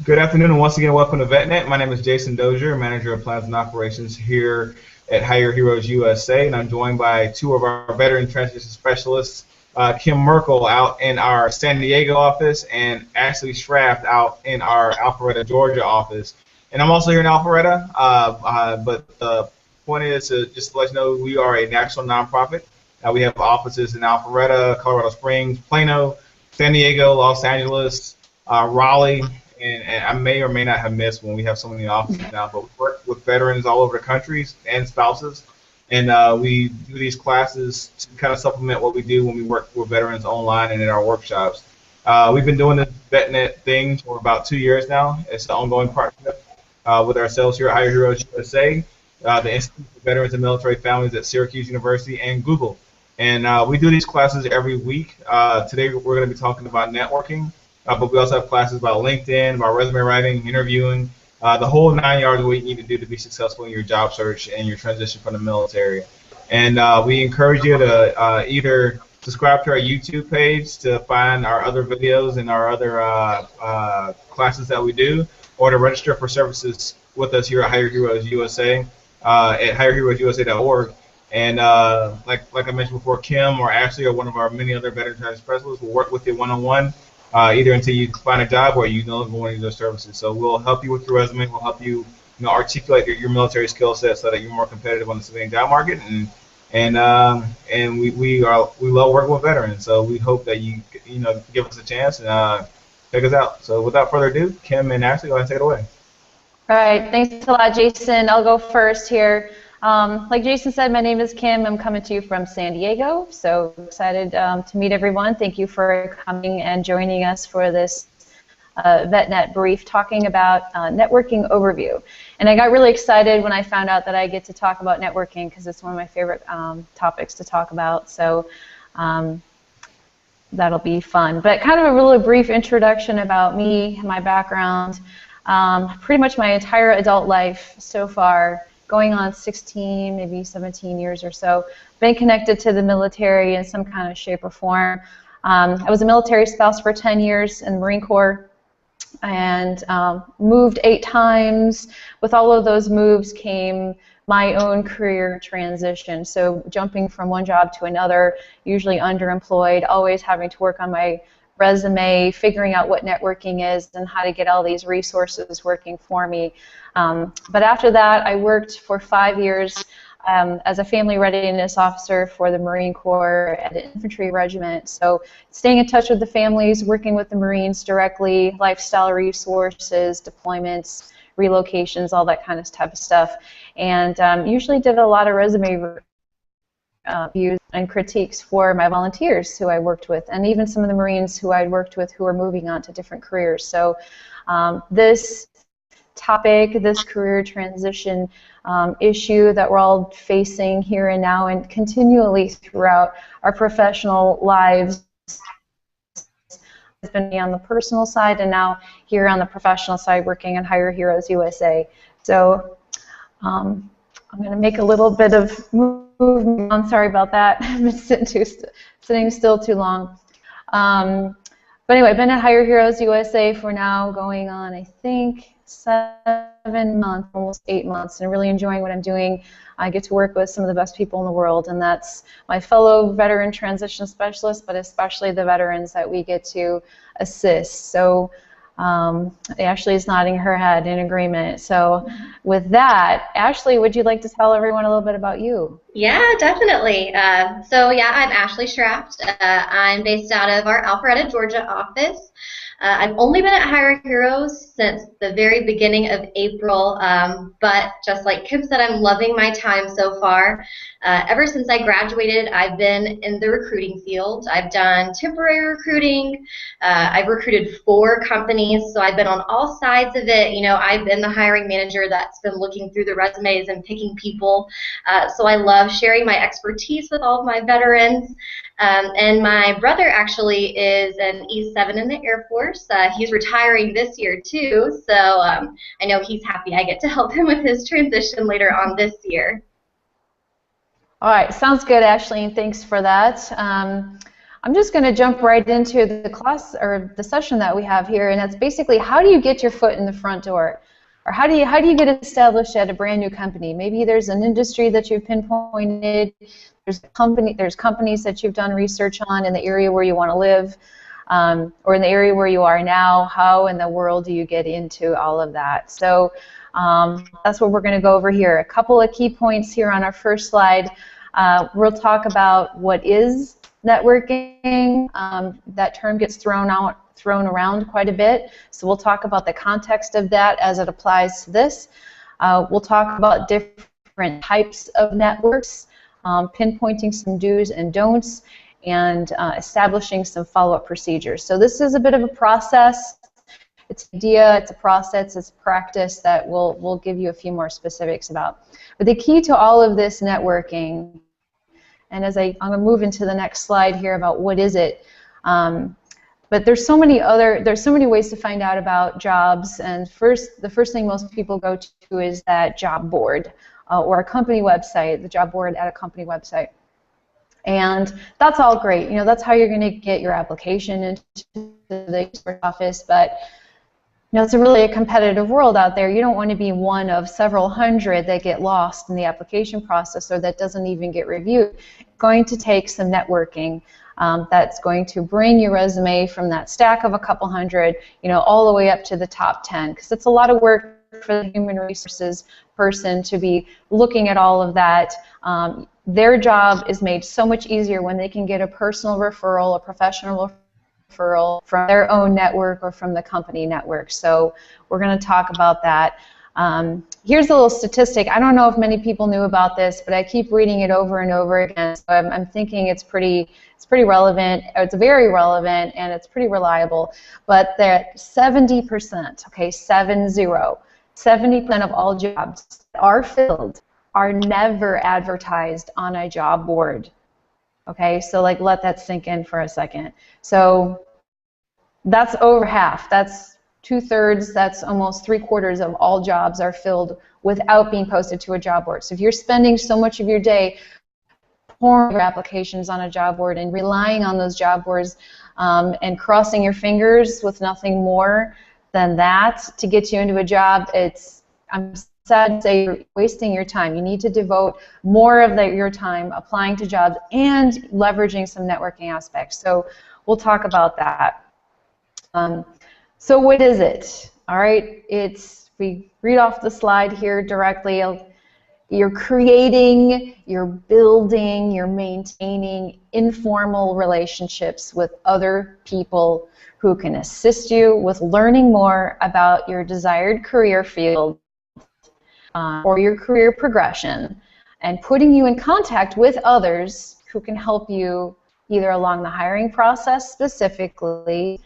Good afternoon, and once again, welcome to VetNet. My name is Jason Dozier, Manager of Plans and Operations here at Hire Heroes USA, and I'm joined by two of our veteran transition specialists, Kim Merkel out in our San Diego office and Ashley Schraft out in our Alpharetta, Georgia office. And I'm also here in Alpharetta, but the point is to just let you know we are a national nonprofit. We have offices in Alpharetta, Colorado Springs, Plano, San Diego, Los Angeles, Raleigh, and I may or may not have missed when we have so many offices now, but we work with veterans all over the countries and spouses, and we do these classes to kind of supplement what we do when we work with veterans online and in our workshops. We've been doing this VetNet thing for about 2 years now. It's an ongoing partnership with ourselves here at Hire Heroes USA, the Institute for Veterans and Military Families at Syracuse University, and Google. And we do these classes every week. Today we're going to be talking about networking. But we also have classes about LinkedIn, about resume writing, interviewing, the whole 9 yards of what you need to do to be successful in your job search and your transition from the military. And we encourage you to either subscribe to our YouTube page to find our other videos and our other classes that we do, or to register for services with us here at Hire Heroes USA at hireheroesusa.org. And like I mentioned before, Kim or Ashley or one of our many other veteran transition specialists will work with you one-on-one. Either until you find a job or you no longer want to use those services. So we'll help you with your resume. We'll help you, articulate your military skill set so that you're more competitive on the civilian job market. And we love working with veterans. So we hope that you give us a chance and check us out. So without further ado, Kim and Ashley, go ahead and take it away. All right, thanks a lot, Jason. I'll go first here. Like Jason said, my name is Kim. I'm coming to you from San Diego, so excited to meet everyone. Thank you for coming and joining us for this VetNet brief talking about networking overview. And I got really excited when I found out that I get to talk about networking because it's one of my favorite topics to talk about, so that'll be fun. But kind of a really brief introduction about me, my background, pretty much my entire adult life so far, going on 16, maybe 17 years or so, been connected to the military in some kind of shape or form. I was a military spouse for 10 years in the Marine Corps and moved 8 times. With all of those moves came my own career transition, so jumping from one job to another, usually underemployed, always having to work on my resume, figuring out what networking is and how to get all these resources working for me. But after that, I worked for 5 years as a family readiness officer for the Marine Corps at an infantry regiment. So staying in touch with the families, working with the Marines directly, lifestyle resources, deployments, relocations, all that kind of type of stuff. And usually did a lot of resume views and critiques for my volunteers who I worked with, and even some of the Marines who I worked with who are moving on to different careers. So this topic, this career transition issue that we're all facing here and now and continually throughout our professional lives has been on the personal side and now here on the professional side working on Hire Heroes USA. So I'm going to make a little bit of movement. I'm sorry about that. I've been sitting still too long. But anyway, I've been at Hire Heroes USA for now going on, I think, 7 months, almost 8 months, and really enjoying what I'm doing. I get to work with some of the best people in the world, and that's my fellow veteran transition specialists, but especially the veterans that we get to assist. So Ashley is nodding her head in agreement. So with that, Ashley, would you like to tell everyone a little bit about you? Yeah, definitely. So yeah, I'm Ashley Schraft. I'm based out of our Alpharetta, Georgia office. I've only been at Hire Heroes since the very beginning of April, but just like Kim said, I'm loving my time so far. Ever since I graduated, I've been in the recruiting field. I've done temporary recruiting. I've recruited 4 companies, so I've been on all sides of it. You know, I've been the hiring manager that's been looking through the resumes and picking people. So I love sharing my expertise with all of my veterans. And my brother actually is an E7 in the Air Force. He's retiring this year too, so I know he's happy I get to help him with his transition later on this year. All right, sounds good, Ashley, and thanks for that. I'm just going to jump right into the class or the session that we have here, and that's basically how do you get your foot in the front door, or how do you get established at a brand new company? Maybe there's an industry that you've pinpointed, there's companies that you've done research on in the area where you want to live, or in the area where you are now. How in the world do you get into all of that? So that's what we're going to go over here. A couple of key points here on our first slide. We'll talk about what is networking. That term gets thrown around quite a bit, so we'll talk about the context of that as it applies to this. We'll talk about different types of networks, pinpointing some do's and don'ts, and establishing some follow-up procedures. So this is a bit of a process. It's an idea, it's a process, it's a practice that we'll give you a few more specifics about. But the key to all of this networking, and as I'm going to move into the next slide here about what is it, but there's so many ways to find out about jobs, and the first thing most people go to is that job board or a company website, the job board at a company website. And that's all great. You know, that's how you're going to get your application into the office, but you know, it's really a competitive world out there. You don't want to be one of several hundred that get lost in the application process or that doesn't even get reviewed. It's going to take some networking. That's going to bring your resume from that stack of a couple hundred, you know, all the way up to the top 10, because it's a lot of work for the human resources person to be looking at all of that. Their job is made so much easier when they can get a personal referral, a professional referral from their own network or from the company network. So we're going to talk about that. Here's a little statistic. I don't know if many people knew about this, but I keep reading it over and over again. So I'm thinking it's pretty relevant. It's very relevant, and it's pretty reliable. But that 70%, okay, 70% of all jobs that are filled are never advertised on a job board. Okay, so like let that sink in for a second. So that's over half. That's 2/3. That's almost 3/4 of all jobs are filled without being posted to a job board. So if you're spending so much of your day pouring your applications on a job board and relying on those job boards and crossing your fingers with nothing more than that to get you into a job, I'm sad to say you're wasting your time. You need to devote more of your time applying to jobs and leveraging some networking aspects. So we'll talk about that. So what is it? All right, we read off the slide here directly. You're creating, you're building, you're maintaining informal relationships with other people who can assist you with learning more about your desired career field or your career progression, and putting you in contact with others who can help you either along the hiring process specifically,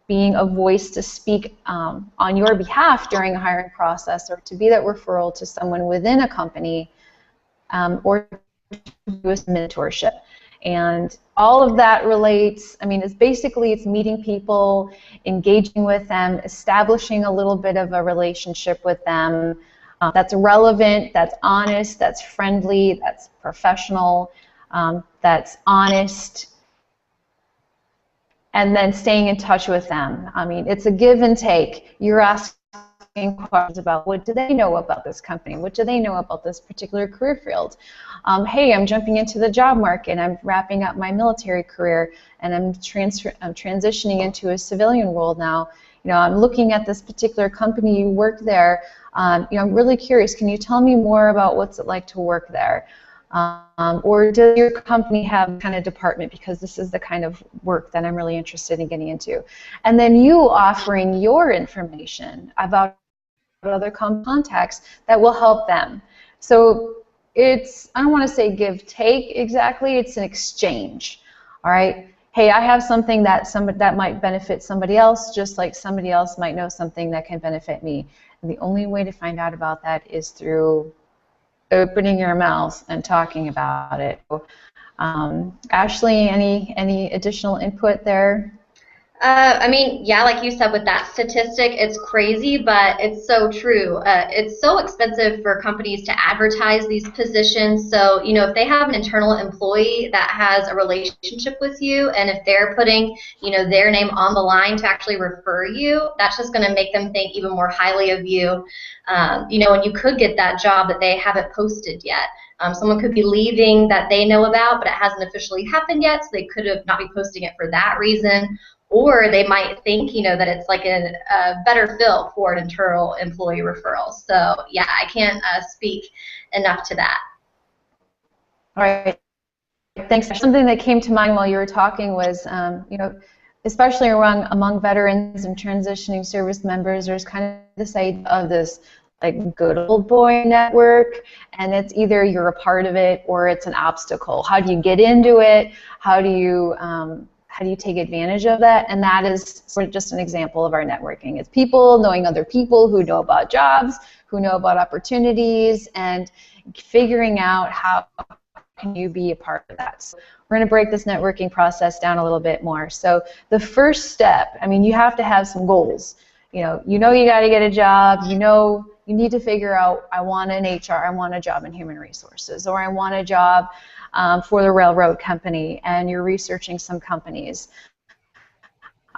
being a voice to speak on your behalf during a hiring process, or to be that referral to someone within a company, or to do a mentorship. And all of that relates, I mean, it's meeting people, engaging with them, establishing a little bit of a relationship with them that's relevant, that's honest, that's friendly, that's professional, that's honest, and then staying in touch with them. I mean, it's a give and take. You're asking questions about what do they know about this company? What do they know about this particular career field? Hey, I'm jumping into the job market. I'm wrapping up my military career, and I'm transitioning into a civilian role now. You know, I'm looking at this particular company. You work there. You know, I'm really curious. Can you tell me more about what's it like to work there? Or does your company have kind of department, because this is the kind of work that I'm really interested in getting into? And then you offering your information about other contacts that will help them. So it's, I don't want to say give take exactly, it's an exchange. All right, hey, I have something that might benefit somebody else, just like somebody else might know something that can benefit me. And the only way to find out about that is through opening your mouth and talking about it. Ashley, any additional input there? I mean, yeah, like you said with that statistic, it's crazy, but it's so true. It's so expensive for companies to advertise these positions. So, if they have an internal employee that has a relationship with you, and if they're putting, their name on the line to actually refer you, that's just going to make them think even more highly of you. And you could get that job that they haven't posted yet. Someone could be leaving that they know about, but it hasn't officially happened yet, so they could have not be posting it for that reason. Or they might think, that it's like a better fill for an internal employee referral. So, yeah, I can't speak enough to that. All right. Thanks. Something that came to mind while you were talking was, especially among veterans and transitioning service members, there's kind of this idea of this like good old boy network, and it's either you're a part of it or it's an obstacle. How do you get into it? How do you take advantage of that? And that is sort of just an example of our networking. It's people knowing other people who know about jobs, who know about opportunities, and figuring out how can you be a part of that. So we're going to break this networking process down a little bit more. So the first step, you have to have some goals. You got to get a job. You need to figure out, I want an HR, I want a job in human resources, or I want a job for the railroad company, and you're researching some companies.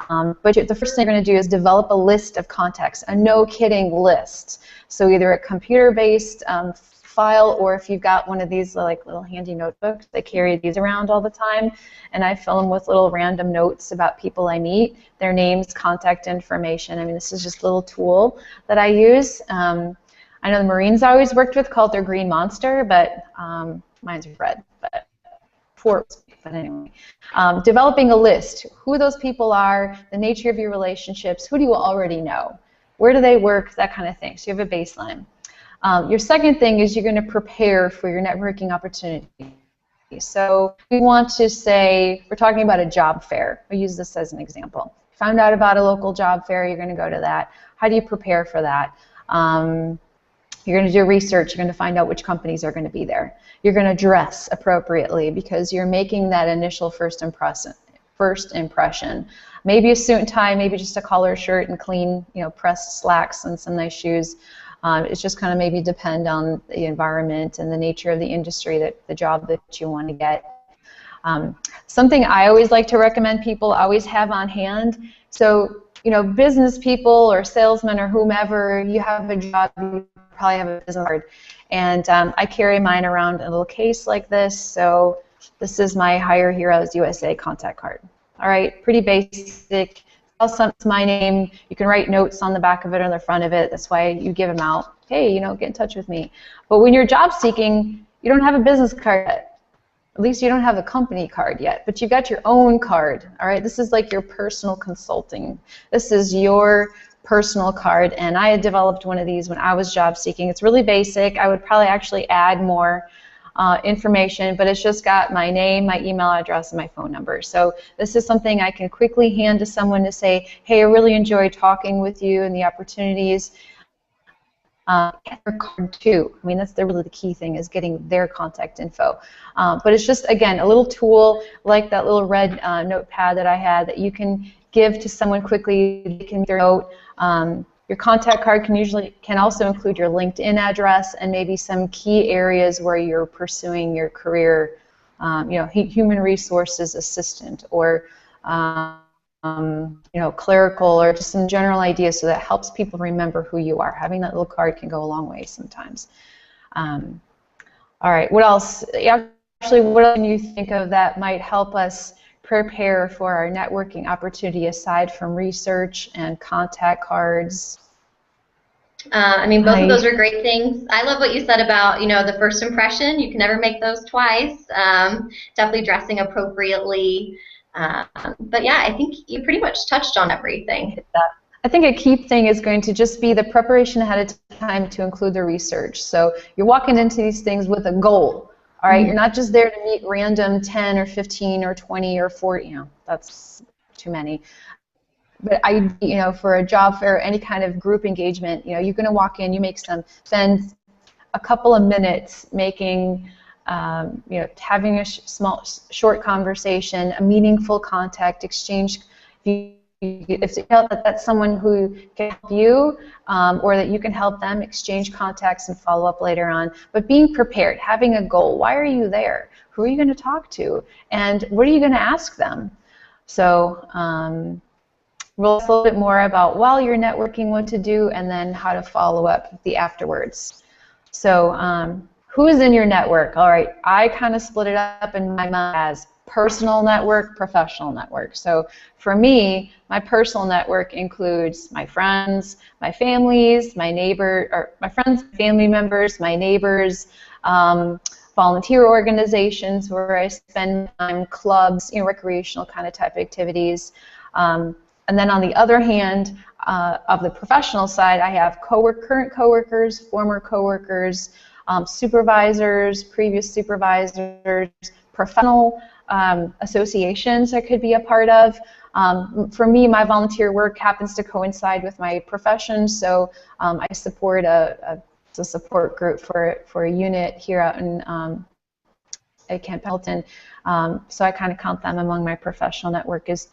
But the first thing you're going to do is develop a list of contacts, a no-kidding list. So either a computer-based file, or if you've got one of these like little handy notebooks, they carry these around all the time, and I fill them with little random notes about people I meet, their names, contact information. This is just a little tool that I use. I know the Marines I always worked with called their green monster, but mine's red. But anyway, developing a list, who those people are, the nature of your relationships, who do you already know, where do they work, that kind of thing. So you have a baseline. Your second thing is you're going to prepare for your networking opportunity. So we want to say, we're talking about a job fair. I'll use this as an example. Found out about a local job fair, you're going to go to that. How do you prepare for that? You're going to do research. You're going to find out which companies are going to be there. You're going to dress appropriately because you're making that initial first impression. Maybe a suit and tie, maybe just a collared shirt and clean, pressed slacks and some nice shoes. It's just kind of maybe depend on the environment and the nature of the industry, the job that you want to get. Something I always like to recommend people always have on hand. So, business people or salesmen or whomever, you have a job, you probably have a business card. And I carry mine around in a little case like this. So this is my Hire Heroes USA contact card. All right, pretty basic. It's my name. You can write notes on the back of it or the front of it. That's why you give them out. Hey, get in touch with me. But when you're job seeking, you don't have a business card yet. At least you don't have a company card yet, but you've got your own card. All right, this is like your personal consulting. This is your personal card, and I had developed one of these when I was job seeking. It's really basic. I would probably actually add more information, but it's just got my name, my email address, and my phone number. So this is something I can quickly hand to someone to say, hey, I really enjoyed talking with you and the opportunities. Get their card too. That's really the key thing, is getting their contact info. But it's just, again, a little tool like that little red notepad that I had that you can give to someone quickly. They can their note. Your contact card can also include your LinkedIn address and maybe some key areas where you're pursuing your career, human resources assistant or clerical, or just some general ideas, so that helps people remember who you are. Having that little card can go a long way sometimes. All right, what else? Actually, what else can you think of that might help us prepare for our networking opportunity aside from research and contact cards? Both of those are great things. I love what you said about, the first impression. You can never make those twice. Definitely dressing appropriately. But yeah, I think you pretty much touched on everything. I think a key thing is going to just be the preparation ahead of time to include the research. So you're walking into these things with a goal. All right, You're not just there to meet random 10 or 15 or 20 or 40. That's too many. But for a job fair, any kind of group engagement, you're going to walk in, spend a couple of minutes making, having a short conversation, a meaningful contact exchange. If if you feel that that's someone who can help you, or that you can help them, exchange contacts and follow up later on. But being prepared, having a goal. Why are you there? Who are you going to talk to? And what are you going to ask them? So we'll talk a little bit more about while you're networking what to do, and then how to follow up the afterwards. So who is in your network? All right, I kind of split it up in my mind as personal network, professional network. So for me, my personal network includes my friends, my families, my neighbor, or my friends, family members, my neighbors, volunteer organizations where I spend time, clubs, recreational kind of type activities. And then on the other hand, of the professional side, I have current coworkers, former coworkers, supervisors, previous supervisors, professional associations I could be a part of. For me, my volunteer work happens to coincide with my profession, so I support a support group for a unit here out in at Camp Pendleton. So I kind of count them among my professional network as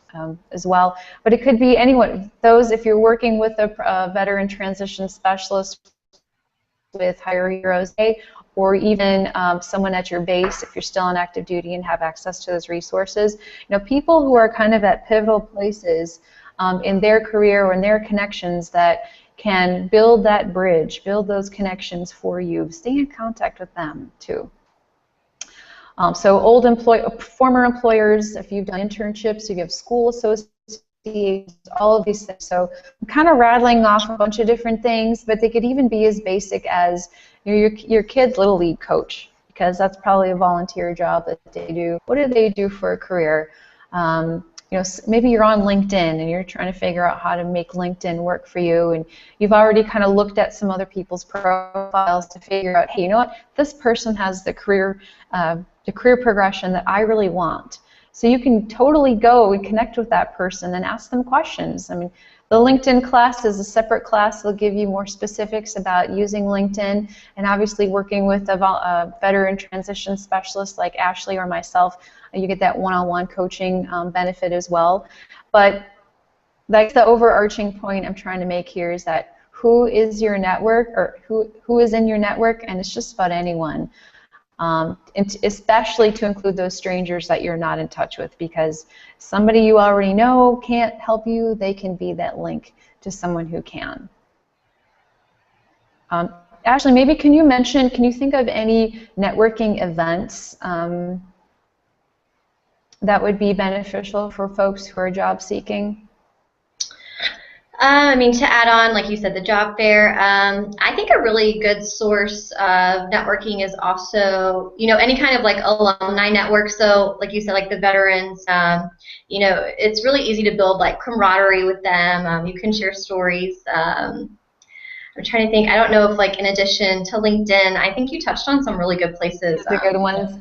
well. But it could be anyone. Those, if you're working with a veteran transition specialist with Hire Heroes Day, or even someone at your base if you're still on active duty and have access to those resources. People who are kind of at pivotal places in their career or in their connections that can build that bridge, build those connections for you. Stay in contact with them too. So former employers, if you've done internships, if you have school associations, all of these things. So I'm kind of rattling off a bunch of different things, but they could even be as basic as your kid's Little League coach, because that's probably a volunteer job that they do. What do they do for a career? Maybe you're on LinkedIn and you're trying to figure out how to make LinkedIn work for you, and you've already kind of looked at some other people's profiles to figure out, hey, you know what? This person has the career progression that I really want. So you can totally go and connect with that person and ask them questions. I mean, the LinkedIn class is a separate class. They'll give you more specifics about using LinkedIn, and obviously working with a veteran transition specialist like Ashley or myself, you get that one-on-one coaching benefit as well. But that's the overarching point I'm trying to make here, is that who is your network, or who is in your network, and it's just about anyone. And especially to include those strangers that you're not in touch with, because somebody you already know can't help you. They can be that link to someone who can. Ashley, maybe can you think of any networking events that would be beneficial for folks who are job seeking? To add on, like you said, the job fair, I think a really good source of networking is also, any kind of like alumni network. So like you said, like the veterans, it's really easy to build like camaraderie with them. You can share stories. I'm trying to think. I don't know if, like, in addition to LinkedIn, I think you touched on some really good places. The good ones.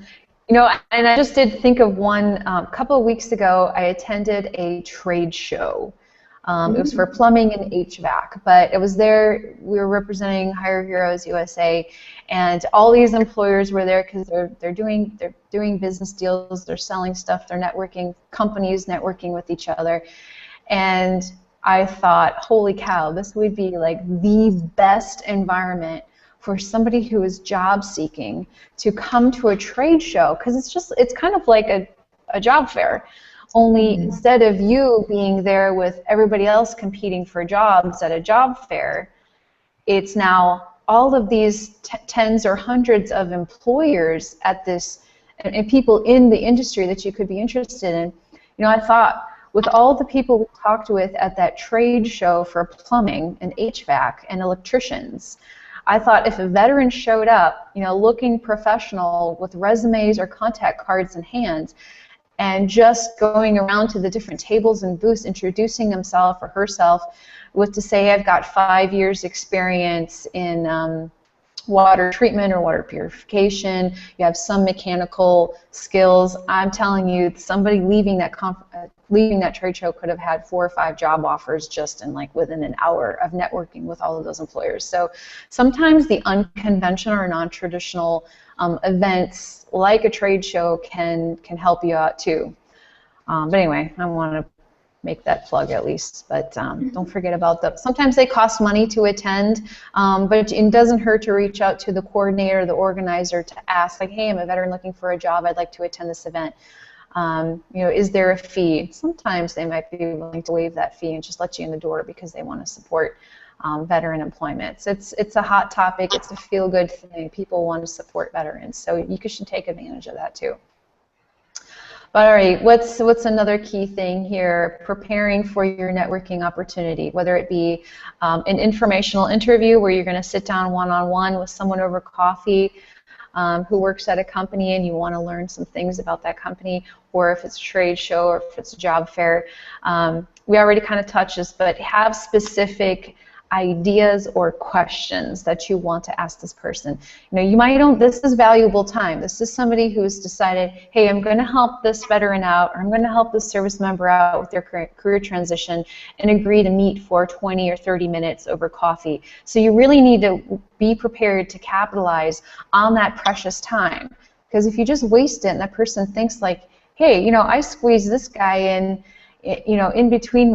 And I just did think of one. A couple of weeks ago, I attended a trade show. It was for plumbing and HVAC, but it was there. We were representing Hire Heroes USA, and all these employers were there because they're doing business deals, they're selling stuff, they're networking, companies networking with each other, and I thought, holy cow, this would be like the best environment for somebody who is job seeking to come to a trade show, because it's kind of like a job fair. Only instead of you being there with everybody else competing for jobs at a job fair, it's now all of these tens or hundreds of employers at this, and people in the industry that you could be interested in. I thought, with all the people we talked with at that trade show for plumbing and HVAC and electricians, I thought if a veteran showed up, looking professional with resumes or contact cards in hand, and just going around to the different tables and booths, introducing himself or herself with to say, I've got 5 years experience in water treatment or water purification, you have some mechanical skills. I'm telling you, somebody leaving that trade show could have had 4 or 5 job offers just in within an hour of networking with all of those employers. So sometimes the unconventional or non-traditional events like a trade show can help you out too. But anyway, I want to make that plug at least. But don't forget about them. Sometimes they cost money to attend, but it doesn't hurt to reach out to the coordinator, the organizer, to ask, like, hey, I'm a veteran looking for a job. I'd like to attend this event. Is there a fee? Sometimes they might be willing to waive that fee and just let you in the door because they want to support veteran employment. So it's a hot topic. It's a feel-good thing. People want to support veterans, so you should take advantage of that too. But all right, what's another key thing here? Preparing for your networking opportunity, whether it be an informational interview where you're going to sit down one-on-one with someone over coffee who works at a company and you want to learn some things about that company, or if it's a trade show or if it's a job fair. We already kind of touched this, but have specific ideas or questions that you want to ask this person. You might don't, this is valuable time. This is somebody who's decided, hey, I'm going to help this veteran out, or I'm going to help this service member out with their career transition, and agree to meet for 20 or 30 minutes over coffee. So you really need to be prepared to capitalize on that precious time. Because if you just waste it and that person thinks like, hey, I squeezed this guy in, in between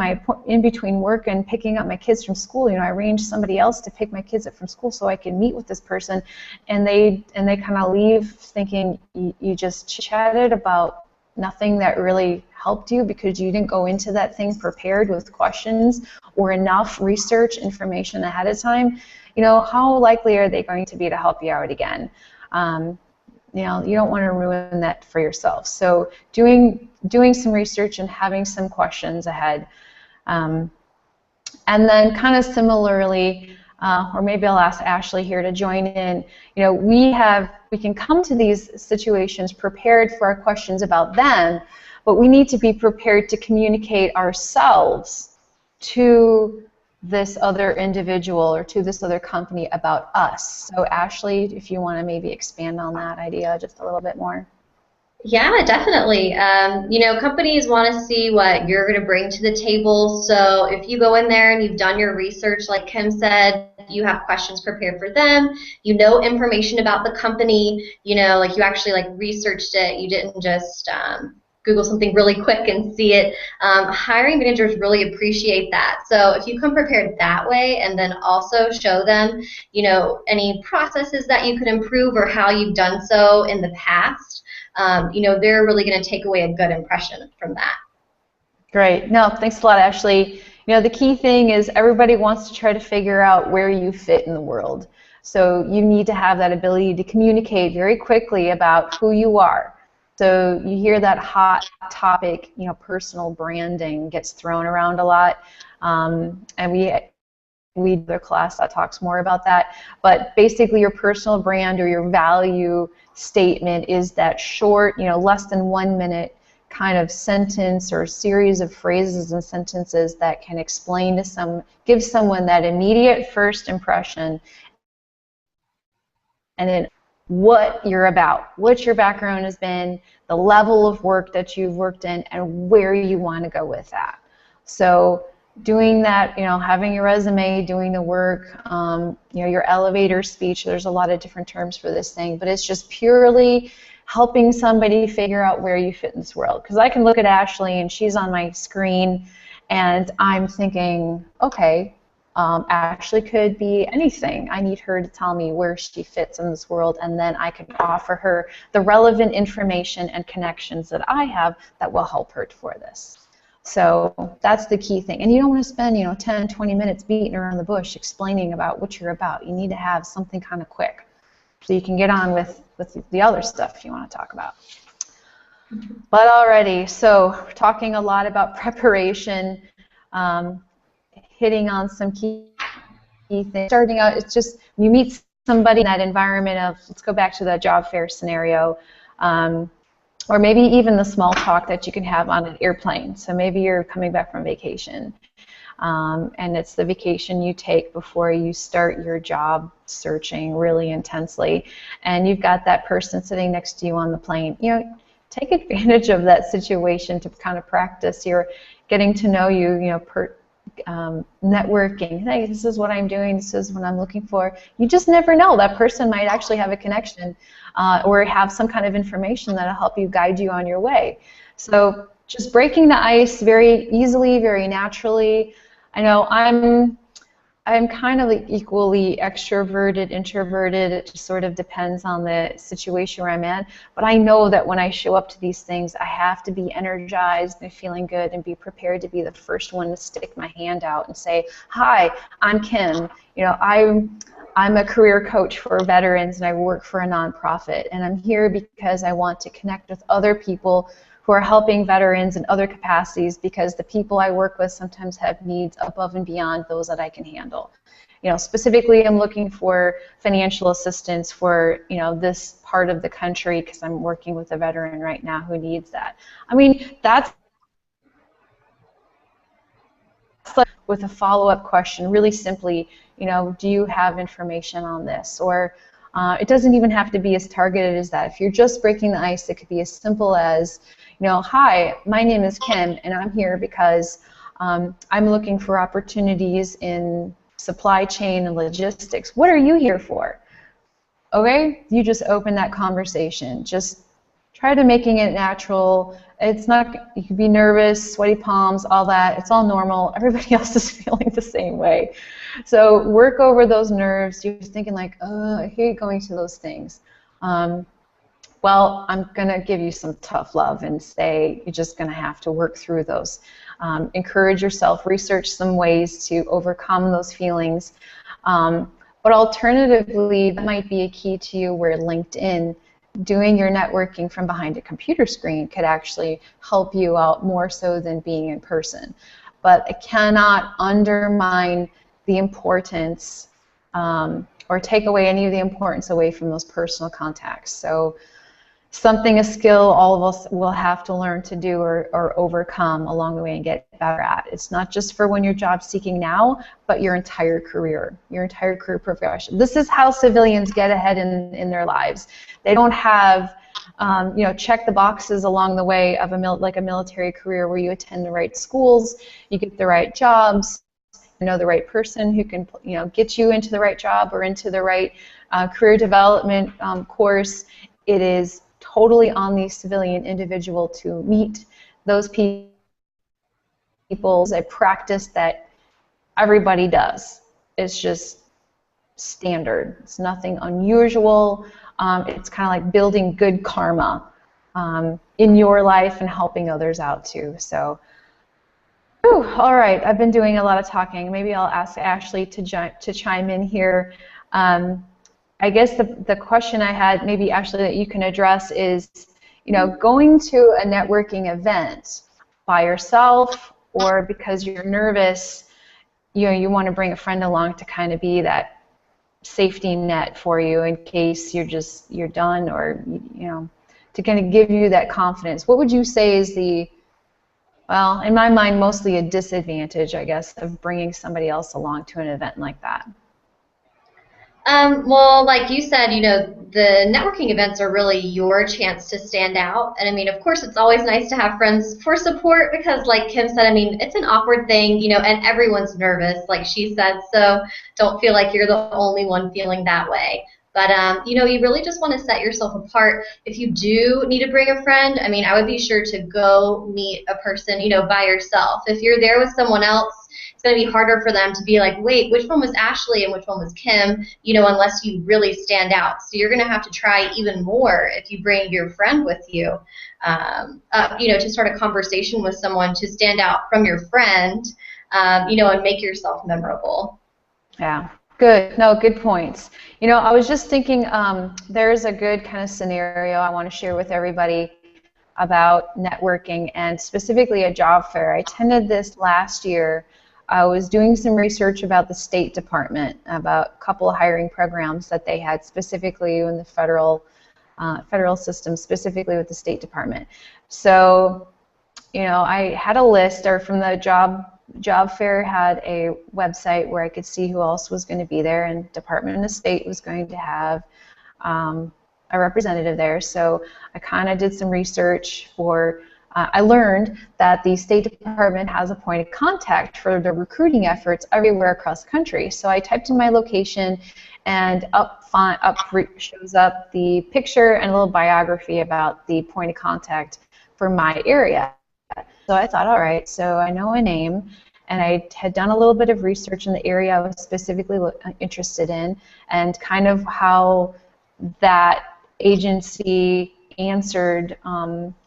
work and picking up my kids from school, I arranged somebody else to pick my kids up from school so I can meet with this person, and they kind of leave thinking you just chatted about nothing that really helped you because you didn't go into that thing prepared with questions or enough research information ahead of time. How likely are they going to be to help you out again? You don't want to ruin that for yourself. So doing some research and having some questions ahead. And then kind of similarly, or maybe I'll ask Ashley here to join in, we can come to these situations prepared for our questions about them, but we need to be prepared to communicate ourselves to this other individual or to this other company about us. So Ashley, if you want to maybe expand on that idea just a little bit more. Yeah, definitely. Companies want to see what you're going to bring to the table. So if you go in there and you've done your research, like Kim said, you have questions prepared for them, information about the company, like you actually researched it. You didn't just Google something really quick and see it. Hiring managers really appreciate that. So if you come prepared that way and then also show them, any processes that you could improve or how you've done so in the past, they're really going to take away a good impression from that. Great. No, thanks a lot, Ashley. The key thing is everybody wants to try to figure out where you fit in the world. So you need to have that ability to communicate very quickly about who you are. So you hear that hot topic, personal branding gets thrown around a lot, and we have a class that talks more about that. But basically, your personal brand or your value statement is that short, less than 1 minute kind of sentence or series of phrases and sentences that can explain to give someone that immediate first impression, and then what you're about, what your background has been, the level of work that you've worked in, and where you want to go with that. So doing that, having your resume, doing the work, your elevator speech, there's a lot of different terms for this thing, but it's just purely helping somebody figure out where you fit in this world. Because I can look at Ashley and she's on my screen and I'm thinking, okay, Ashley could be anything. I need her to tell me where she fits in this world, and then I can offer her the relevant information and connections that I have that will help her for this. So that's the key thing. And you don't want to spend 10, 20 minutes beating around the bush explaining about what you're about. You need to have something kind of quick so you can get on with the other stuff you want to talk about. But already, so we're talking a lot about preparation, hitting on some key things. Starting out, it's just you meet somebody in that environment of, let's go back to the job fair scenario, or maybe even the small talk that you can have on an airplane. So maybe you're coming back from vacation, and it's the vacation you take before you start your job searching really intensely, and you've got that person sitting next to you on the plane. Take advantage of that situation to kind of practice your getting to know you, networking. Hey, this is what I'm doing, this is what I'm looking for. You just never know. That person might actually have a connection or have some kind of information that will help you guide you on your way. So just breaking the ice very easily, very naturally. I know I'm kind of like equally extroverted, introverted. It just sort of depends on the situation where I'm in. But I know that when I show up to these things, I have to be energized and feeling good and be prepared to be the first one to stick my hand out and say, "Hi, I'm Kim. You know, I'm a career coach for veterans and I work for a nonprofit, and I'm here because I want to connect with other people who are helping veterans in other capacities, because the people I work with sometimes have needs above and beyond those that I can handle. You know, specifically, I'm looking for financial assistance for, you know, this part of the country because I'm working with a veteran right now who needs that." I mean, that's like with a follow-up question, really simply, you know, do you have information on this? Or it doesn't even have to be as targeted as that. If you're just breaking the ice, it could be as simple as, you know, "Hi, my name is Kim, and I'm here because I'm looking for opportunities in supply chain and logistics. What are you here for?" Okay, you just open that conversation. Just try to making it natural. It's not, you could be nervous, sweaty palms, all that. It's all normal. Everybody else is feeling the same way. So work over those nerves. You're thinking like, "Oh, I hate going to those things." Well, I'm going to give you some tough love and say you're just going to have to work through those. Encourage yourself, research some ways to overcome those feelings. But alternatively, that might be a key to you where LinkedIn, doing your networking from behind a computer screen, could actually help you out more so than being in person. But it cannot undermine the importance or take away any of the importance away from those personal contacts. So a skill all of us will have to learn to do or overcome along the way and get better at. It's not just for when you're job seeking now, but your entire career progression. This is how civilians get ahead in their lives. They don't have, you know, check the boxes along the way of like a military career where you attend the right schools, you get the right jobs, you know the right person who can, you know, get you into the right job or into the right career development course. It is totally on the civilian individual to meet those people. It's a practice that everybody does. It's just standard. It's nothing unusual. It's kind of like building good karma in your life and helping others out too. So, whew, all right, I've been doing a lot of talking. Maybe I'll ask Ashley to chime in here. I guess the question I had, maybe Ashley, that you can address is, you know, going to a networking event by yourself or because you're nervous, you know, you want to bring a friend along to kind of be that safety net for you in case you're done, or, you know, to kind of give you that confidence. What would you say is the, well, in my mind, mostly a disadvantage, I guess, of bringing somebody else along to an event like that? Well, like you said, you know, the networking events are really your chance to stand out. And I mean, of course, it's always nice to have friends for support because, like Kim said, I mean, it's an awkward thing, you know, and everyone's nervous, like she said, so don't feel like you're the only one feeling that way. But, you know, you really just want to set yourself apart. If you do need to bring a friend, I mean, I would be sure to go meet a person, you know, by yourself. If you're there with someone else, it's going to be harder for them to be like, wait, which one was Ashley and which one was Kim, you know, unless you really stand out. So you're going to have to try even more if you bring your friend with you, you know, to start a conversation with someone to stand out from your friend, you know, and make yourself memorable. Yeah. Good. No, good points. You know, I was just thinking there's a good kind of scenario I want to share with everybody about networking and specifically a job fair. I attended this last year. I was doing some research about the State Department, about a couple of hiring programs that they had specifically in the federal system, specifically with the State Department. So, you know, I had a list, or from the job fair had a website where I could see who else was going to be there, and Department of State was going to have a representative there. So I kind of did some research for, I learned that the State Department has a point of contact for the recruiting efforts everywhere across the country. So I typed in my location, and up shows up the picture and a little biography about the point of contact for my area. So I thought, all right, so I know a name, and I had done a little bit of research in the area I was specifically interested in, and kind of how that agency answered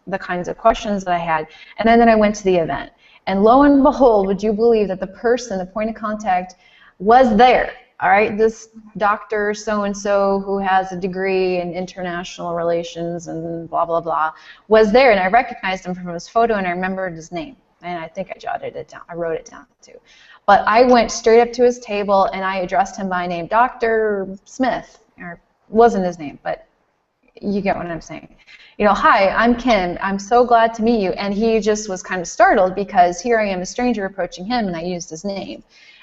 the kinds of questions that I had. And then I went to the event. And lo and behold, would you believe that the person, the point of contact, was there? All right, this doctor so-and-so who has a degree in international relations and blah, blah, blah, was there. And I recognized him from his photo, and I remembered his name. And I think I jotted it down. I wrote it down, too. But I went straight up to his table, and I addressed him by name, Dr. Smith, or wasn't his name, but you get what I'm saying. You know, hi, I'm Kim. I'm so glad to meet you. And he just was kind of startled because here I am, a stranger approaching him, and I used his name.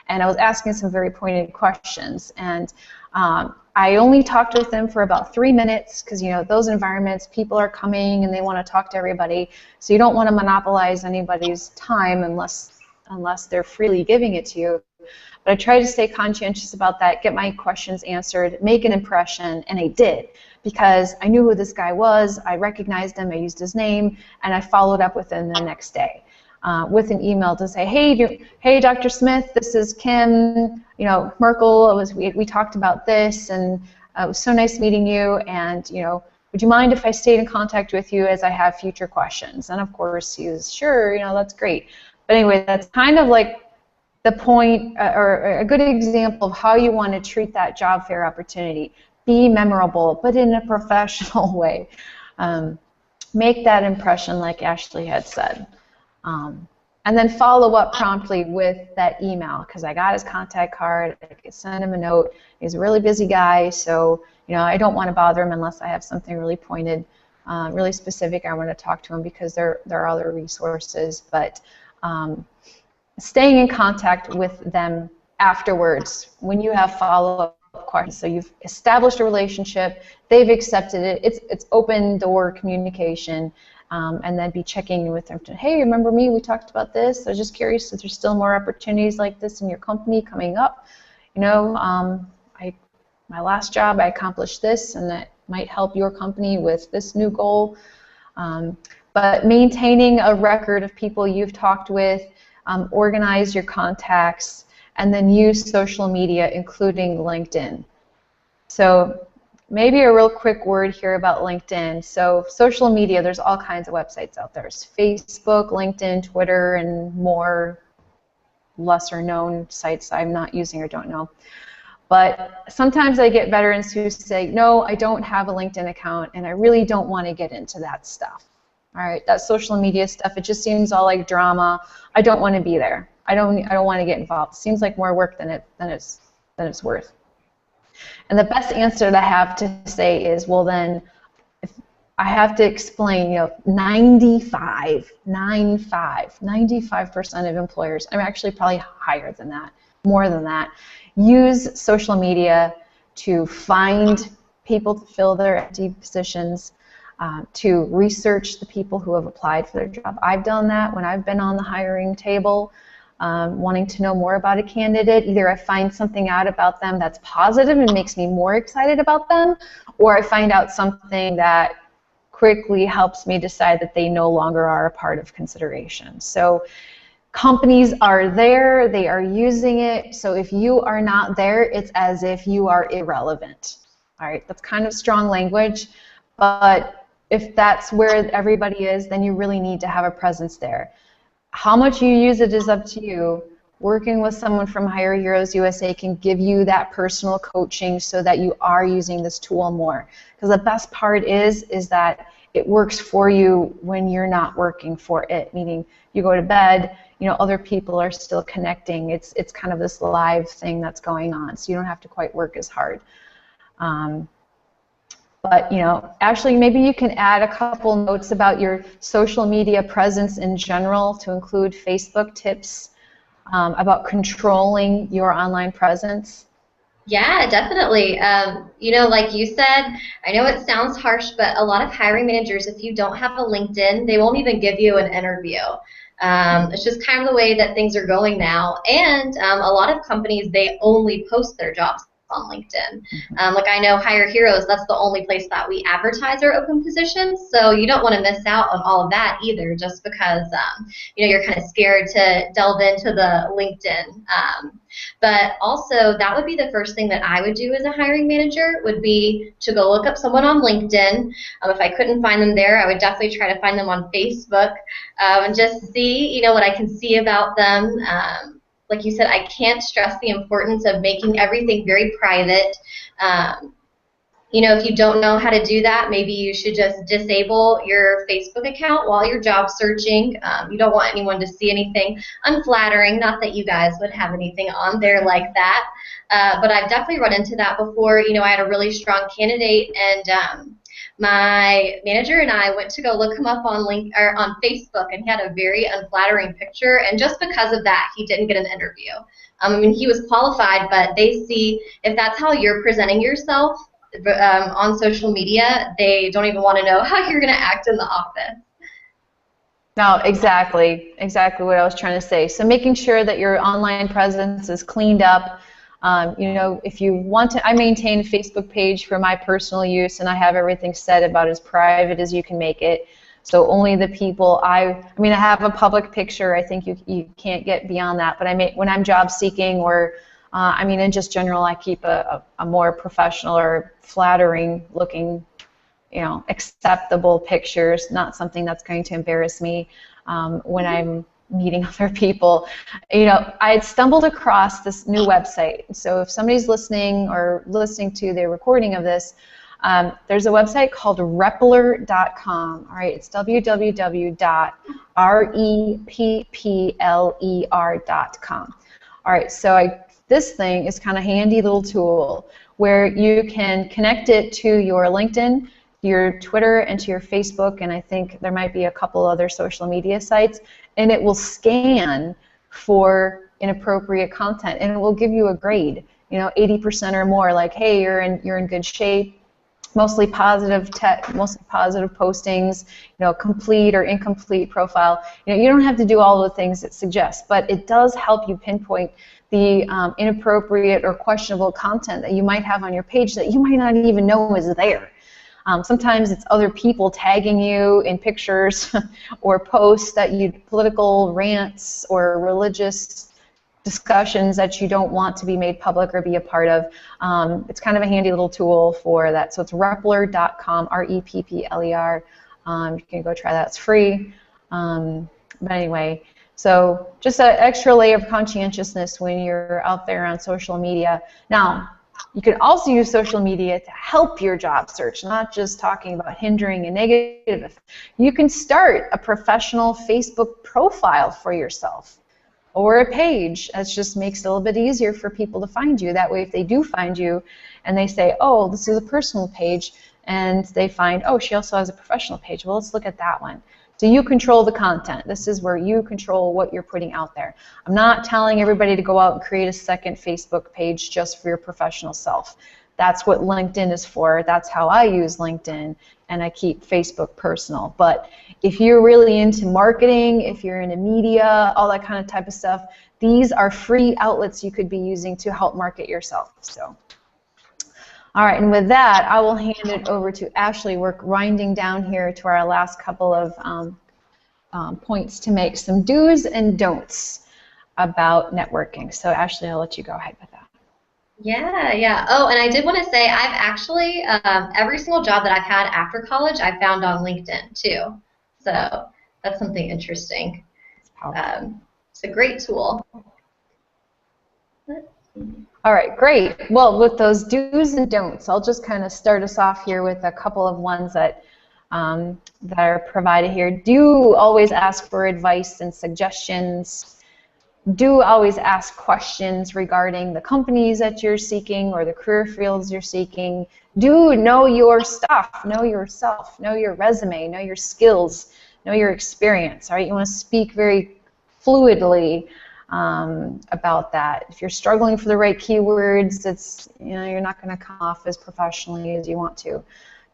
And I was asking some very pointed questions. And I only talked with him for about 3 minutes because, you know, those environments, people are coming and they want to talk to everybody. So you don't want to monopolize anybody's time unless they're freely giving it to you. But I tried to stay conscientious about that, get my questions answered, make an impression, and I did. Because I knew who this guy was, I recognized him, I used his name, and I followed up with him the next day with an email to say, hey, Dr. Smith, this is Kim, you know, Merkel. We talked about this, and it was so nice meeting you, and, you know, would you mind if I stayed in contact with you as I have future questions? And of course, he was, sure, you know, that's great. But anyway, that's kind of like the point, or a good example of how you want to treat that job fair opportunity. Be memorable, but in a professional way. Make that impression like Ashley had said. And then follow up promptly with that email, because I got his contact card, I could send him a note. He's a really busy guy, so you know, I don't want to bother him unless I have something really pointed, really specific I want to talk to him, because there are other resources. But staying in contact with them afterwards when you have follow-up questions. So you've established a relationship, they've accepted it, it's open door communication, and then be checking in with them. Hey, remember me? We talked about this. I was just curious if there's still more opportunities like this in your company coming up. You know, my last job, I accomplished this, and that might help your company with this new goal. But maintaining a record of people you've talked with, organize your contacts, and then use social media, including LinkedIn. So maybe a real quick word here about LinkedIn. So social media, there's all kinds of websites out there. There's Facebook, LinkedIn, Twitter, and more lesser known sites I'm not using or don't know. But sometimes I get veterans who say, no, I don't have a LinkedIn account, and I really don't want to get into that stuff. All right, that social media stuff, it just seems all like drama. I don't want to be there. I don't want to get involved. It seems like more work than it's worth. And the best answer that I have to say is, well then, if I have to explain, you know, 95% of employers, I'm actually probably higher than that, more than that, use social media to find people to fill their empty positions, to research the people who have applied for their job. I've done that when I've been on the hiring table, wanting to know more about a candidate. Either I find something out about them that's positive and makes me more excited about them, or I find out something that quickly helps me decide that they no longer are a part of consideration. So companies are there, they are using it, so if you are not there, it's as if you are irrelevant. All right, that's kind of strong language, but if that's where everybody is, then you really need to have a presence there. How much you use it is up to you. Working with someone from Hire Heroes USA can give you that personal coaching so that you are using this tool more. Because the best part is that it works for you when you're not working for it, meaning you go to bed, you know, other people are still connecting. It's kind of this live thing that's going on, so you don't have to quite work as hard. But, you know, Ashley, maybe you can add a couple notes about your social media presence in general to include Facebook tips about controlling your online presence. Yeah, definitely. You know, like you said, I know it sounds harsh, but a lot of hiring managers, if you don't have a LinkedIn, they won't even give you an interview. It's just kind of the way that things are going now. And a lot of companies, they only post their jobs on LinkedIn. Like I know Hire Heroes, that's the only place that we advertise our open positions, so you don't want to miss out on all of that either, just because you're kind of scared to delve into the LinkedIn. But also, that would be the first thing that I would do as a hiring manager, would be to go look up someone on LinkedIn. If I couldn't find them there, I would definitely try to find them on Facebook, and just see, what I can see about them. Like you said, I can't stress the importance of making everything very private. If you don't know how to do that, maybe you should just disable your Facebook account while you're job searching. You don't want anyone to see anything unflattering. Not that you guys would have anything on there like that, but I've definitely run into that before. I had a really strong candidate, and my manager and I went to go look him up on on Facebook, and he had a very unflattering picture, and just because of that, he didn't get an interview. He was qualified, but they see if that's how you're presenting yourself on social media, they don't even want to know how you're going to act in the office. No, exactly what I was trying to say. So making sure that your online presence is cleaned up. If you want to, I maintain a Facebook page for my personal use, and I have everything set about as private as you can make it. So only the people I have a public picture. I think you can't get beyond that. But when I'm job seeking, or in just general, I keep a more professional or flattering looking, acceptable pictures, not something that's going to embarrass me when I'm meeting other people. I had stumbled across this new website. So if somebody's listening to the recording of this, there's a website called Repler.com. All right, it's www.reppler.com. All right, so this thing is kind of handy little tool where you can connect it to your LinkedIn, your Twitter, and to your Facebook, and I think there might be a couple other social media sites, and it will scan for inappropriate content, and it will give you a grade, 80% or more, like, hey, you're in good shape, mostly positive postings, complete or incomplete profile. You don't have to do all the things it suggests, but it does help you pinpoint the inappropriate or questionable content that you might have on your page that you might not even know is there. Sometimes it's other people tagging you in pictures or posts political rants or religious discussions that you don't want to be made public or be a part of. It's kind of a handy little tool for that. So it's Repler.com, R-E-P-P-L-E-R. You can go try that. It's free. But anyway, so just an extra layer of conscientiousness when you're out there on social media. Now, you can also use social media to help your job search, not just talking about hindering and negative. You can start a professional Facebook profile for yourself, or a page. That just makes it a little bit easier for people to find you. That way, if they do find you and they say, oh, this is a personal page, and they find, oh, she also has a professional page, well, let's look at that one. So you control the content. This is where you control what you're putting out there. I'm not telling everybody to go out and create a second Facebook page just for your professional self. That's what LinkedIn is for. That's how I use LinkedIn, and I keep Facebook personal. But if you're really into marketing, if you're into media, all that kind of type of stuff, these are free outlets you could be using to help market yourself. So, all right, and with that, I will hand it over to Ashley. We're winding down here to our last couple of points to make some do's and don'ts about networking. So, Ashley, I'll let you go ahead with that. Yeah. Oh, and I did want to say I've actually, every single job that I've had after college, I found on LinkedIn too. So that's something interesting. It's a great tool. All right, great. Well, with those do's and don'ts, I'll just kind of start us off here with a couple of ones that are provided here. Do always ask for advice and suggestions. Do always ask questions regarding the companies that you're seeking or the career fields you're seeking. Do know your stuff, know yourself, know your resume, know your skills, know your experience. All right, you want to speak very fluidly about that. If you're struggling for the right keywords, you're not going to come off as professionally as you want to.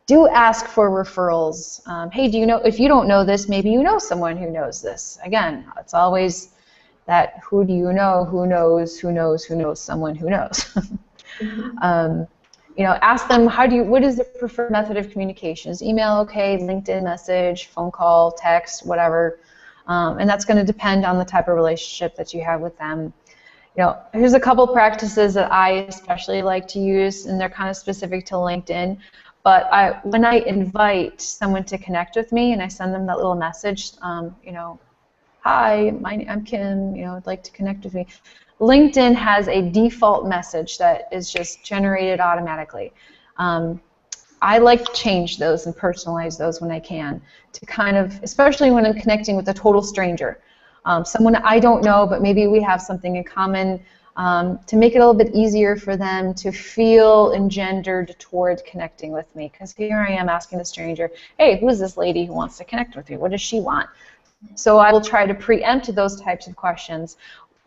Do ask for referrals. Hey, if you don't know this, maybe you know someone who knows this. Again, it's always that who do you know, who knows someone who knows. Ask them what is the preferred method of communication? Is email okay? LinkedIn message, phone call, text, whatever. And that's going to depend on the type of relationship that you have with them. Here's a couple practices that I especially like to use, and they're kind of specific to LinkedIn. But when I invite someone to connect with me and I send them that little message, hi, I'm Kim, I'd like to connect with me. LinkedIn has a default message that is just generated automatically. I like to change those and personalize those when I can to kind of, especially when I'm connecting with a total stranger. Someone I don't know, but maybe we have something in common, to make it a little bit easier for them to feel engendered toward connecting with me. Because here I am asking the stranger, hey, who is this lady who wants to connect with me? What does she want? So I will try to preempt those types of questions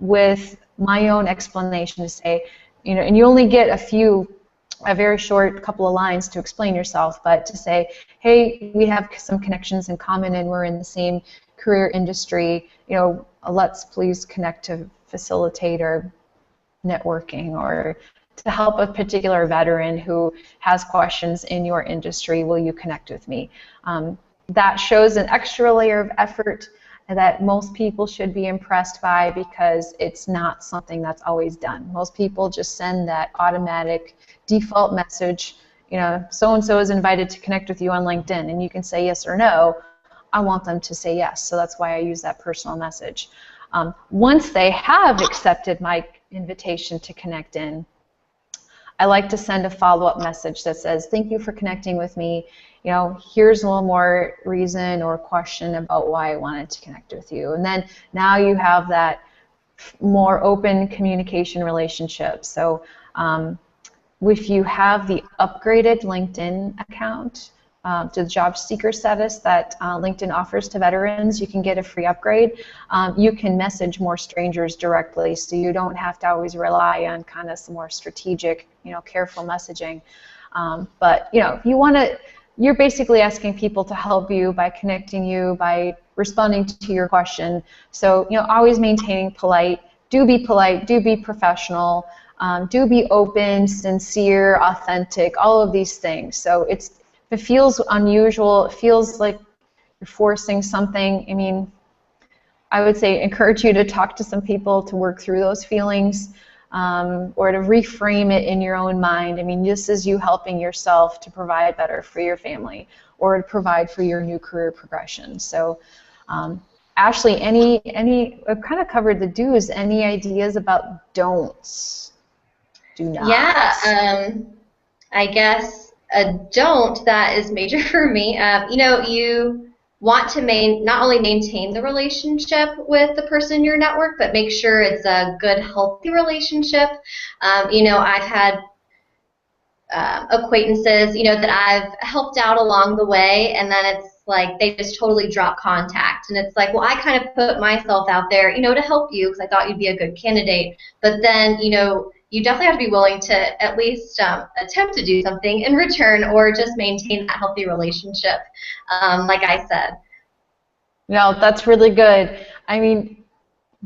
with my own explanation to say, and you only get a very short couple of lines to explain yourself, but to say, hey, we have some connections in common and we're in the same career industry, let's please connect to facilitate our networking or to help a particular veteran who has questions in your industry. Will you connect with me? That shows an extra layer of effort that most people should be impressed by, because it's not something that's always done. Most people just send that automatic default message, so-and-so is invited to connect with you on LinkedIn, and you can say yes or no. I want them to say yes, so that's why I use that personal message. Once they have accepted my invitation to connect in, I like to send a follow-up message that says, thank you for connecting with me. Here's a little more reason or question about why I wanted to connect with you. And then now you have that more open communication relationship. So if you have the upgraded LinkedIn account, to the job seeker status that LinkedIn offers to veterans, you can get a free upgrade. You can message more strangers directly, so you don't have to always rely on kind of some more strategic, careful messaging. But if you want to, you're basically asking people to help you by connecting you, by responding to your question. So always maintaining polite. Do be polite. Do be professional. Do be open, sincere, authentic. All of these things. So if it feels unusual, it feels like you're forcing something, I would say encourage you to talk to some people to work through those feelings, or to reframe it in your own mind. This is you helping yourself to provide better for your family or to provide for your new career progression. So, Ashley, I've kind of covered the do's. Any ideas about don'ts? Do not. Yeah, I guess a don't that is major for me. You want to not only maintain the relationship with the person in your network, but make sure it's a good, healthy relationship. I've had acquaintances, that I've helped out along the way, and then it's like they just totally drop contact. And it's like, well, I kind of put myself out there, to help you because I thought you'd be a good candidate. But then, you definitely have to be willing to at least attempt to do something in return, or just maintain that healthy relationship, like I said. No, that's really good.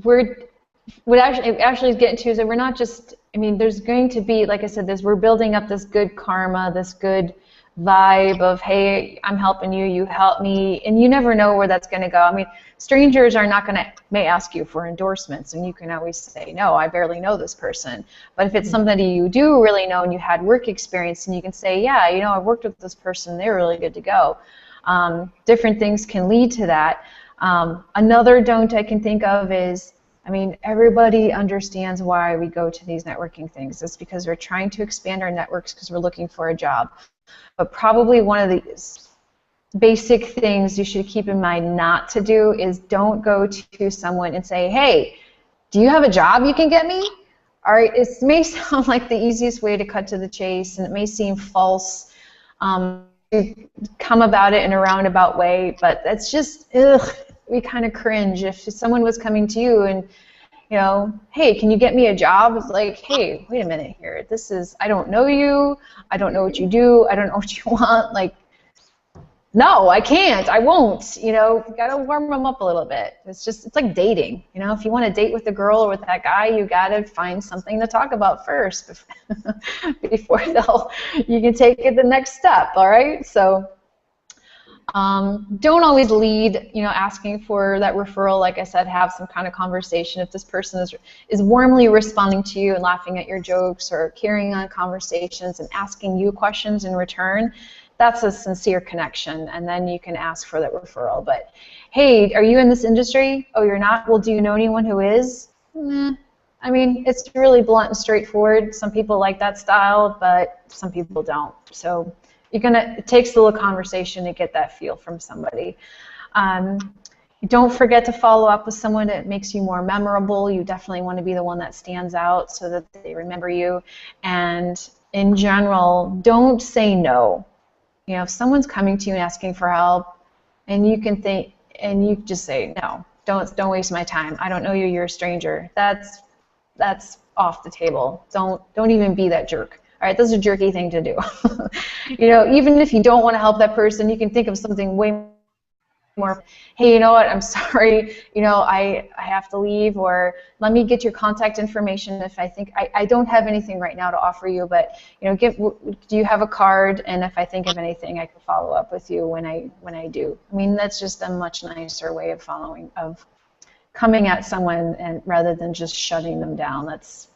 What actually is getting to is that we're not just, there's going to be, like I said, we're building up this good karma, this good vibe of, hey, I'm helping you, you help me, and you never know where that's going to go. Strangers are not going to, may ask you for endorsements, and you can always say, no, I barely know this person. But if it's somebody you do really know and you had work experience, and you can say, yeah, I worked with this person, they're really good to go. Different things can lead to that. Another don't I can think of is, everybody understands why we go to these networking things. It's because we're trying to expand our networks because we're looking for a job. But probably one of the basic things you should keep in mind not to do is don't go to someone and say, hey, do you have a job you can get me? All right, it may sound like the easiest way to cut to the chase, and it may seem false to come about it in a roundabout way, but that's just, we kind of cringe. If someone was coming to you and, hey, can you get me a job? It's like, hey, wait a minute here. I don't know you. I don't know what you do. I don't know what you want. no, I can't, I won't. You know, you gotta warm them up a little bit. It's like dating. You know, if you want to date with a girl or with that guy, you gotta find something to talk about first before you can take it the next step. All right, so. Don't always lead, you know, asking for that referral. Like I said, have some kind of conversation. If this person is warmly responding to you and laughing at your jokes or carrying on conversations and asking you questions in return, that's a sincere connection, and then you can ask for that referral. But, hey, are you in this industry? Oh, you're not? Well, do you know anyone who is? I mean, it's really blunt and straightforward. Some people like that style, but some people don't. So it takes a little conversation to get that feel from somebody. Don't forget to follow up with someone that makes you more memorable. You definitely want to be the one that stands out so that they remember you. And in general, don't say no. You know, if someone's coming to you and asking for help, and you just say no. Don't waste my time. I don't know you. You're a stranger. That's off the table. Don't even be that jerk. All right, that's a jerky thing to do. You know, even if you don't want to help that person, you can think of something way more. Hey, you know what? I'm sorry. You know, I have to leave, or let me get your contact information if I think I don't have anything right now to offer you, but you know, do you have a card? And if I think of anything, I can follow up with you when I do. I mean, that's just a much nicer way of coming at someone and rather than just shutting them down. That's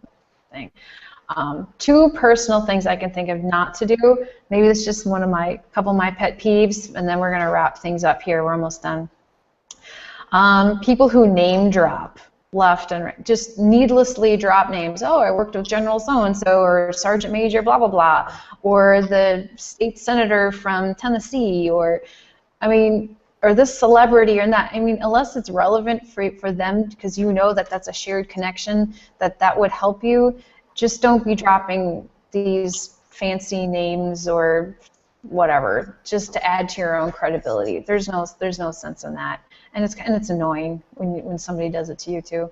the thing. Two personal things I can think of not to do. Maybe it's just couple of my pet peeves, and then we're going to wrap things up here. We're almost done. People who name drop left and right, just needlessly drop names. Oh, I worked with General so-and-so, or Sergeant Major blah, blah, blah, or the state senator from Tennessee, or, I mean, or this celebrity or that. I mean, unless it's relevant for them, because you know that that's a shared connection, that would help you. Just don't be dropping these fancy names or whatever just to add to your own credibility. There's no sense in that, and it's annoying when somebody does it to you too.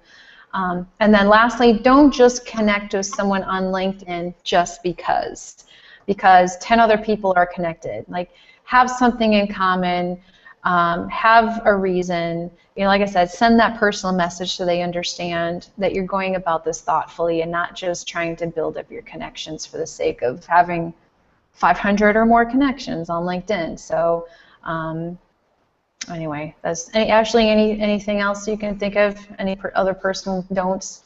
And then lastly, don't just connect with someone on LinkedIn just because 10 other people are connected. Like, have something in common. Have a reason. You know, like I said, send that personal message so they understand that you're going about this thoughtfully and not just trying to build up your connections for the sake of having 500 or more connections on LinkedIn. So anyway, Ashley, anything else you can think of? Any other personal don'ts?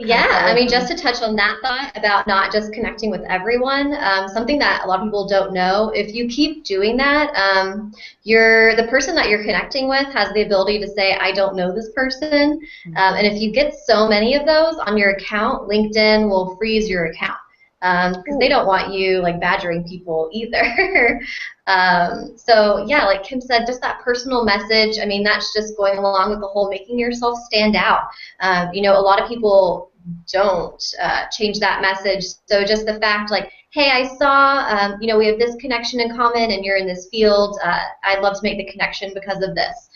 Yeah, I mean, just to touch on that thought about not just connecting with everyone, something that a lot of people don't know, if you keep doing that, the person that you're connecting with has the ability to say, I don't know this person, and if you get so many of those on your account, LinkedIn will freeze your account. Because they don't want you like badgering people either. So yeah, like Kim said, just that personal message. I mean, that's just going along with the whole making yourself stand out. You know, a lot of people don't change that message. So just the fact, like, hey, I saw, you know, we have this connection in common, and you're in this field. I'd love to make the connection because of this.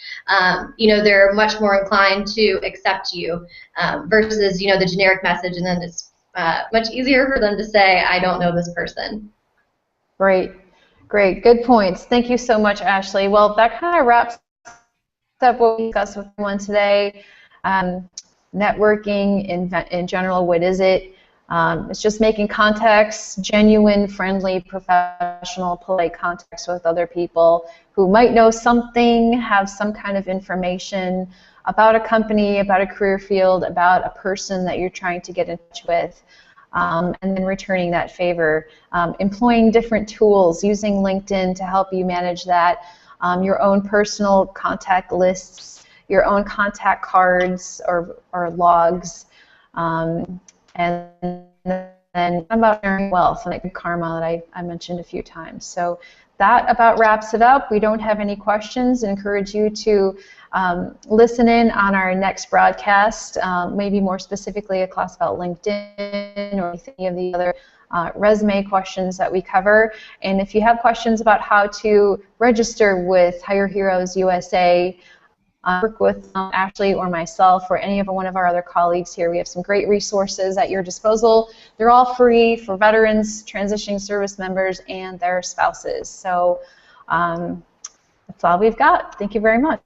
You know, they're much more inclined to accept you versus, you know, the generic message, and then it's much easier for them to say, I don't know this person. Great. Good points. Thank you so much, Ashley. Well, that kind of wraps up what we discussed with everyone today. Networking in general, what is it? It's just making contacts, genuine, friendly, professional, polite contacts with other people who might know something, have some kind of information about a company, about a career field, about a person that you're trying to get in touch with, and then returning that favor. Employing different tools, using LinkedIn to help you manage that, your own personal contact lists, your own contact cards or logs, and then about sharing wealth, like karma that I mentioned a few times. So that about wraps it up. We don't have any questions. I encourage you to listen in on our next broadcast, maybe more specifically a class about LinkedIn or any of the other resume questions that we cover. And if you have questions about how to register with Hire Heroes USA, work with Ashley or myself or any of one of our other colleagues here. We have some great resources at your disposal. They're all free for veterans, transitioning service members, and their spouses. So that's all we've got. Thank you very much.